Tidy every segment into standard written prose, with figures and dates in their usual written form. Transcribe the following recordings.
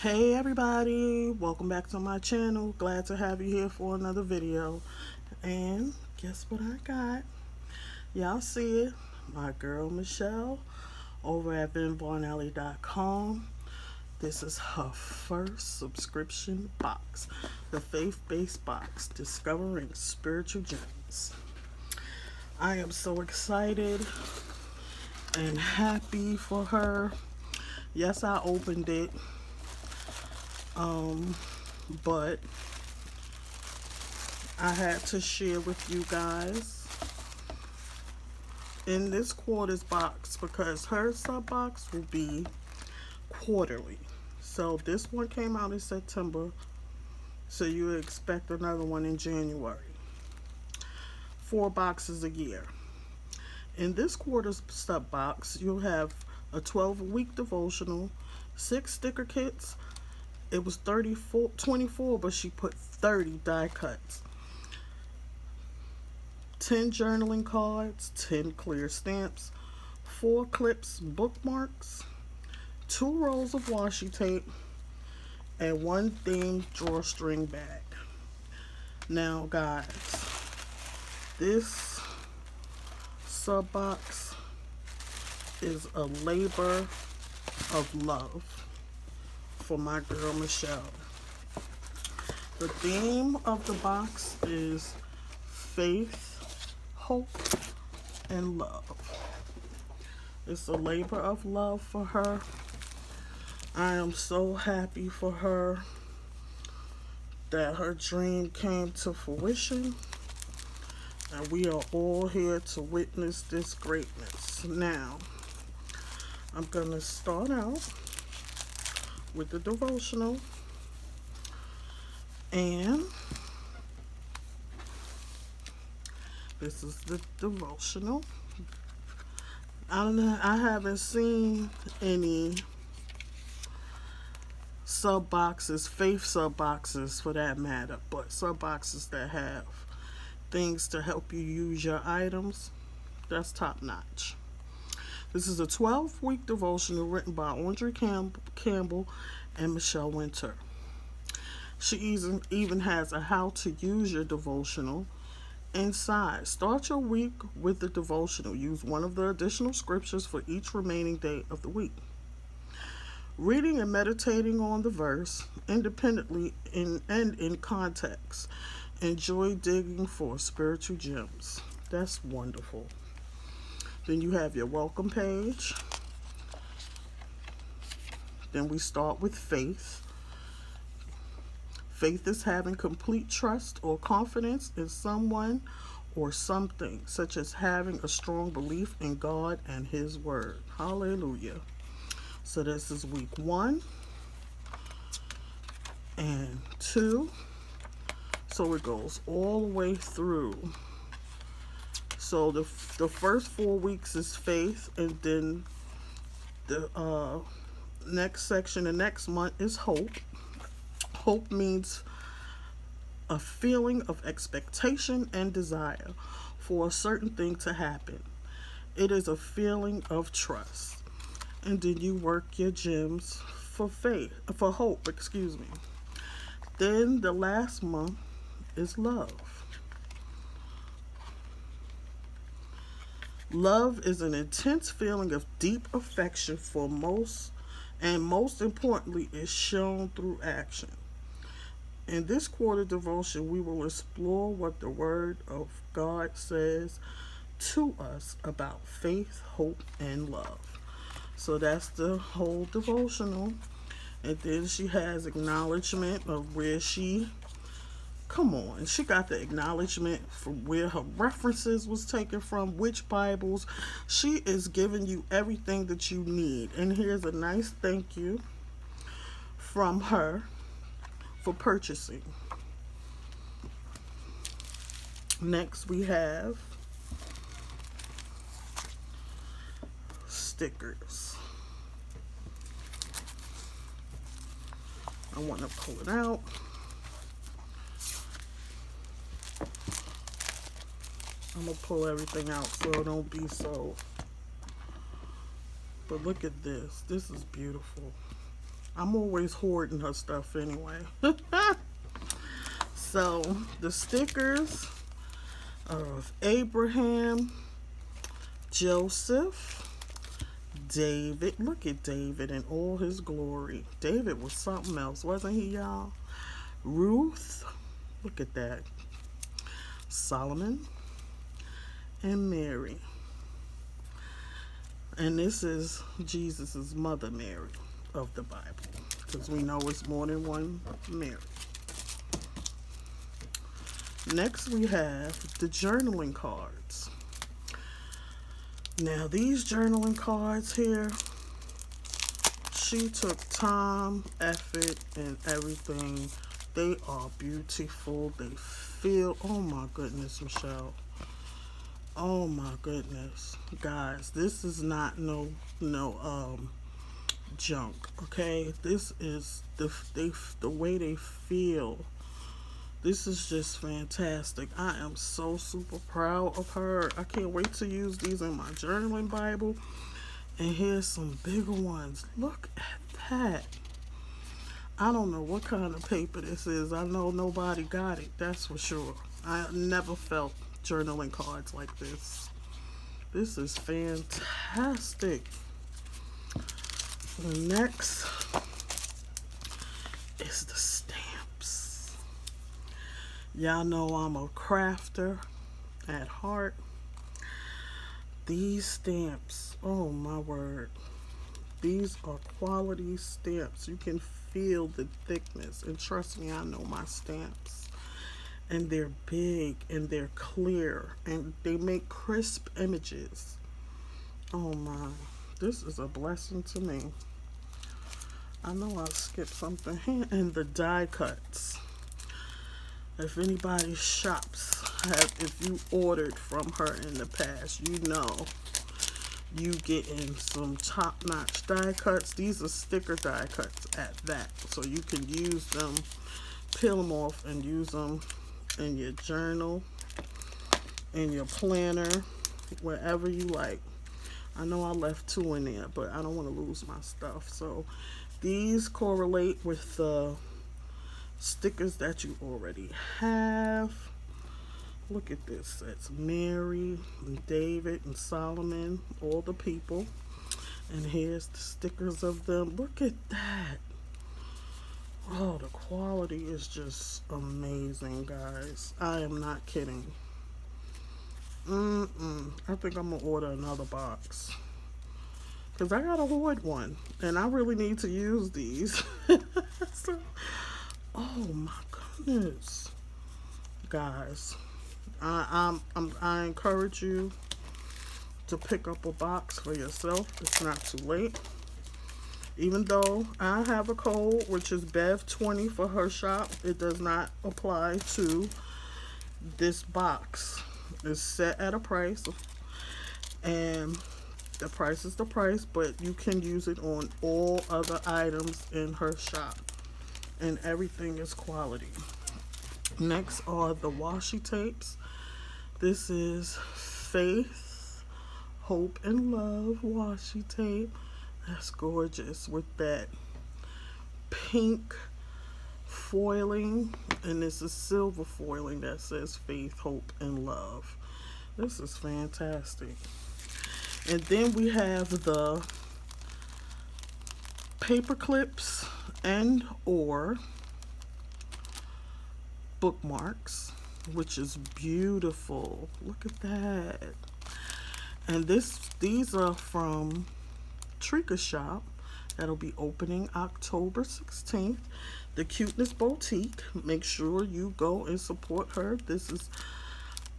Hey everybody, welcome back to my channel. Glad to have you here for another video. And guess what I got? Y'all see it, my girl Michelle over at vinvonaly.com. This is her first subscription box, the faith-based box, discovering spiritual gems. I am so excited and happy for her. Yes, I opened it. But I had to share with you guys in this quarters box because her sub box will be quarterly. So this one came out in September, so you expect another one in January. 4 boxes a year. In this quarters sub box, you'll have a 12-week devotional, 6 sticker kits. It was 24, but she put 30 die cuts. 10 journaling cards, 10 clear stamps, 4 clips, bookmarks, 2 rolls of washi tape, and 1 themed drawstring bag. Now, guys, this sub box is a labor of love for my girl Michelle. The theme of the box is faith, hope, and love. It's a labor of love for her. I am so happy for her that her dream came to fruition, and we are all here to witness this greatness. Now, I'm gonna start out with the devotional, and this is the devotional. I haven't seen any sub boxes, faith sub boxes for that matter, but sub boxes that have things to help you use your items. That's top notch. This is a 12-week devotional written by Andre Campbell and Michelle Winter. She even has a how to use your devotional inside. Start your week with the devotional. Use one of the additional scriptures for each remaining day of the week. Reading and meditating on the verse independently and in context. Enjoy digging for spiritual gems. That's wonderful. Then you have your welcome page. Then we start with faith. Faith is having complete trust or confidence in someone or something, such as having a strong belief in God and His Word. Hallelujah. So this is week 1 and 2. So it goes all the way through. So the first 4 weeks is faith, and then the next section, the next month is hope. Hope means a feeling of expectation and desire for a certain thing to happen. It is a feeling of trust. And then you work your gems for hope, excuse me. Then the last month is love. Love is an intense feeling of deep affection for most, and most importantly, is shown through action. In this quarter devotion, we will explore what the Word of God says to us about faith, hope, and love. So that's the whole devotional. And then she has acknowledgement of where she got the acknowledgement from where her references was taken from, which Bibles. She is giving you everything that you need. And here's a nice thank you from her for purchasing. Next we have stickers. I want to pull it out. I'm going to pull everything out so it don't be so. But look at this. This is beautiful. I'm always hoarding her stuff anyway. So the stickers of Abraham, Joseph, David. Look at David in all his glory. David was something else, wasn't he, y'all? Ruth. Look at that. Solomon and Mary. And this is Jesus's mother, Mary, of the Bible, because we know it's more than one Mary. Next we have the journaling cards. Now these journaling cards here, she took time, effort, and everything. They are beautiful. They feel, oh my goodness, Michelle. Oh my goodness. Guys, this is not no junk, okay? This is the way they feel. This is just fantastic. I am so super proud of her. I can't wait to use these in my journaling Bible. And here's some bigger ones. Look at that. I don't know what kind of paper this is. I know nobody got it. That's for sure. I never felt journaling cards like this. This is fantastic. The next is the stamps. Y'all know I'm a crafter at heart. These stamps, oh my word. These are quality stamps. You can feel the thickness. And trust me, I know my stamps. And they're big and they're clear. And they make crisp images. Oh my. This is a blessing to me. I know I skipped something here. And the die cuts. If anybody shops, if you ordered from her in the past, you know you getting some top-notch die cuts. These are sticker die cuts at that. So you can use them, peel them off and use them in your journal, in your planner, wherever you like. I know I left 2 in there, but I don't want to lose my stuff. So these correlate with the stickers that you already have. Look at this. That's Mary and David and Solomon, all the people. And here's the stickers of them. Look at that. Oh, the quality is just amazing, guys. I am not kidding. I think I'm going to order another box. Because I got to hoard one. And I really need to use these. So, oh my goodness. Guys. I encourage you to pick up a box for yourself. It's not too late. Even though I have a code, which is BEV20 for her shop, it does not apply to this box. It's set at a price, and the price is the price, but you can use it on all other items in her shop, and everything is quality. Next are the washi tapes. This is Faith, Hope, and Love washi tape. That's gorgeous with that pink foiling. And this is silver foiling that says Faith, Hope, and Love. This is fantastic. And then we have the paper clips and or bookmarks, which is beautiful. Look at that. And these are from Trika's shop. That'll be opening October 16th. The Cuteness Boutique. Make sure you go and support her. This is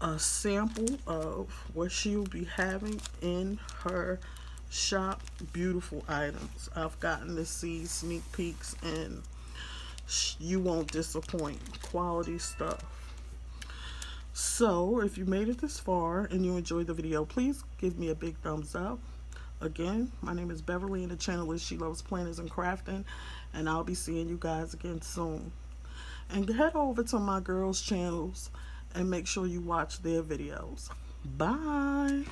a sample of what she'll be having in her shop. Beautiful items. I've gotten to see sneak peeks and you won't disappoint. Quality stuff. So if you made it this far and you enjoyed the video, please give me a big thumbs up. Again, my name is Beverly and the channel is She Loves Planners and Crafting, and I'll be seeing you guys again soon. And head over to my girls' channels and make sure you watch their videos. Bye.